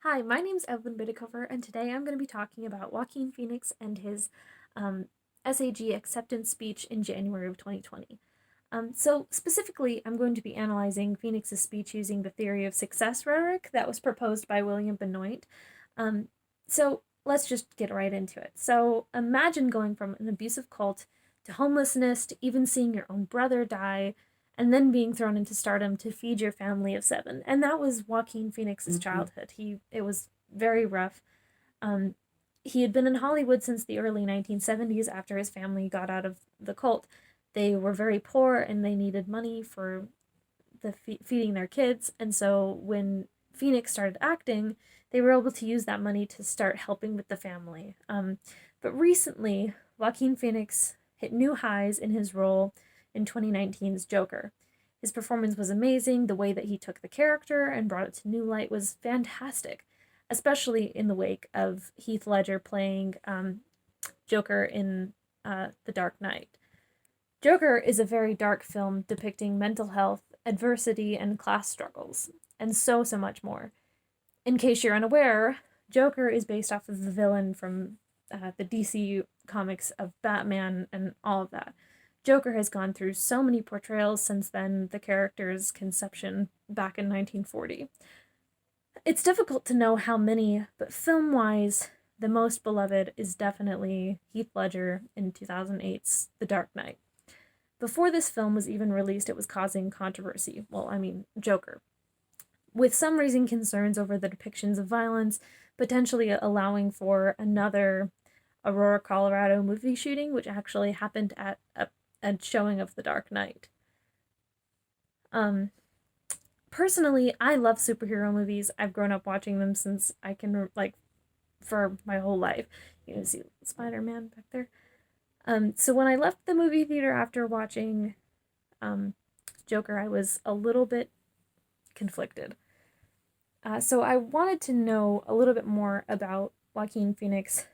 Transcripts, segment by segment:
Hi, my name's Evelyn Bitikofer, and today I'm going to be talking about Joaquin Phoenix and his um, SAG acceptance speech in January of 2020. So, specifically, I'm going to be analyzing Phoenix's speech using the theory of success rhetoric that was proposed by William Benoit. Um, let's just get right into it. So, imagine going from an abusive cult to homelessness to even seeing your own brother die and then being thrown into stardom to feed your family of seven. And that was Joaquin Phoenix's childhood. It was very rough. Um, he had been in Hollywood since the early 1970s after his family got out of the cult. They were very poor and they needed money for feeding their kids. And so when Phoenix started acting, they were able to use that money to start helping with the family. But recently, Joaquin Phoenix hit new highs in his role in 2019's Joker. His performance was amazing. The way that he took the character and brought it to new light was fantastic, especially in the wake of Heath Ledger playing Joker in The Dark Knight. Joker is a very dark film depicting mental health, adversity, and class struggles, and so much more. In case you're unaware, Joker is based off of the villain from the DC comics of Batman and all of that. Joker has gone through so many portrayals since then, the character's conception back in 1940. It's difficult to know how many, but film wise, the most beloved is definitely Heath Ledger in 2008's The Dark Knight. Before this film was even released, it was causing controversy. Well, I mean, Joker. With some raising concerns over the depictions of violence, potentially allowing for another Aurora, Colorado movie shooting, which actually happened at a showing of The Dark Knight. Personally, I love superhero movies. I've grown up watching them since I can, for my whole life. You can see Spider-Man back there. So when I left the movie theater after watching Joker, I was a little bit conflicted. So I wanted to know a little bit more about Joaquin Phoenix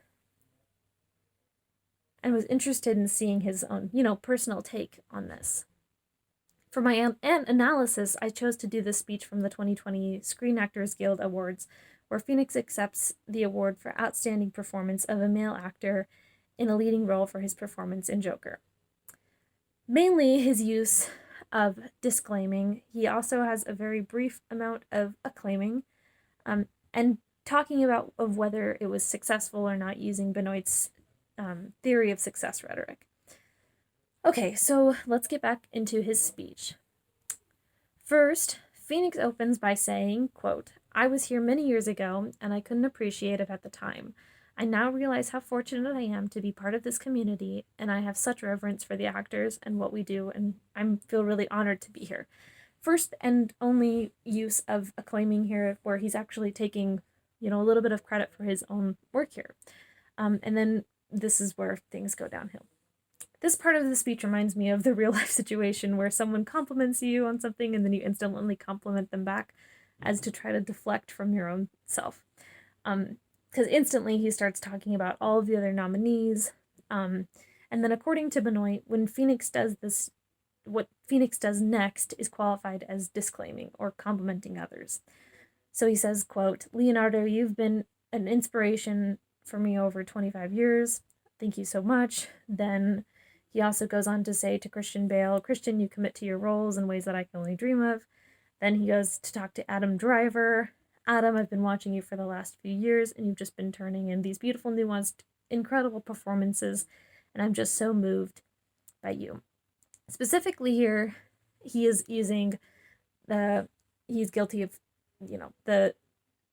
and was interested in seeing his own, personal take on this. For my analysis, I chose to do this speech from the 2020 Screen Actors Guild Awards, where Phoenix accepts the award for Outstanding Performance of a Male Actor in a Leading Role for his performance in Joker. Mainly his use of disclaiming. He also has a very brief amount of acclaiming, and talking about of whether it was successful or not using Benoit's theory of success rhetoric. Okay, so let's get back into his speech. First, Phoenix opens by saying, quote, "I was here many years ago, and I couldn't appreciate it at the time. I now realize how fortunate I am to be part of this community, and I have such reverence for the actors and what we do, and I feel really honored to be here." First and only use of acclaiming here where he's actually taking, a little bit of credit for his own work here. And then this is where things go downhill. This part of the speech reminds me of the real life situation where someone compliments you on something and then you instantly compliment them back as to try to deflect from your own self. Because instantly he starts talking about all of the other nominees. And then according to Benoit, when Phoenix does this, what Phoenix does next is qualified as disclaiming or complimenting others. So he says, quote, "Leonardo, you've been an inspiration for me over 25 years. Thank you so much." Then he also goes on to say to Christian Bale, "Christian, you commit to your roles in ways that I can only dream of." Then he goes to talk to Adam Driver. "Adam, I've been watching you for the last few years, and you've just been turning in these beautiful, nuanced, incredible performances, and I'm just so moved by you." Specifically here, he is using he's guilty of, the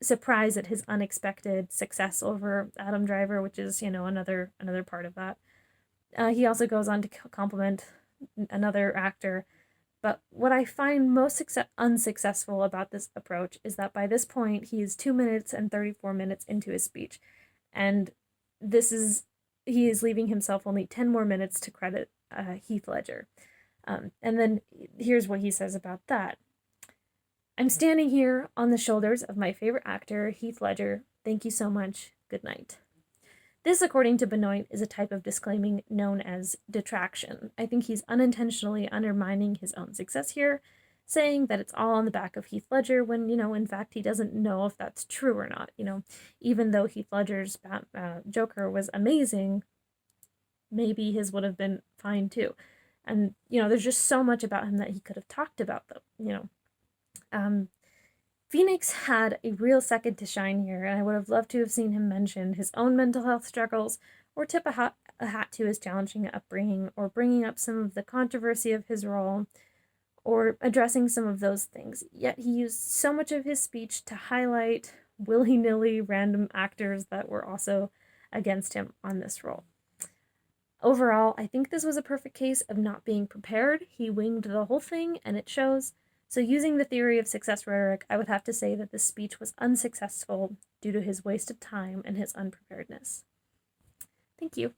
surprise at his unexpected success over Adam Driver, which is, another part of that. He also goes on to compliment another actor. But what I find most unsuccessful about this approach is that by this point, he is 2 minutes and 34 minutes into his speech. And he is leaving himself only 10 more minutes to credit Heath Ledger. And then here's what he says about that. "I'm standing here on the shoulders of my favorite actor, Heath Ledger. Thank you so much. Good night." This, according to Benoit, is a type of disclaiming known as detraction. I think he's unintentionally undermining his own success here, saying that it's all on the back of Heath Ledger when, in fact, he doesn't know if that's true or not. Even though Heath Ledger's Joker was amazing, maybe his would have been fine too. And, there's just so much about him that he could have talked about, though. Phoenix had a real second to shine here, and I would have loved to have seen him mention his own mental health struggles, or tip a hat to his challenging upbringing, or bringing up some of the controversy of his role, or addressing some of those things. Yet he used so much of his speech to highlight willy-nilly random actors that were also against him on this role. Overall, I think this was a perfect case of not being prepared. He winged the whole thing, and it shows. So using the theory of success rhetoric, I would have to say that this speech was unsuccessful due to his waste of time and his unpreparedness. Thank you.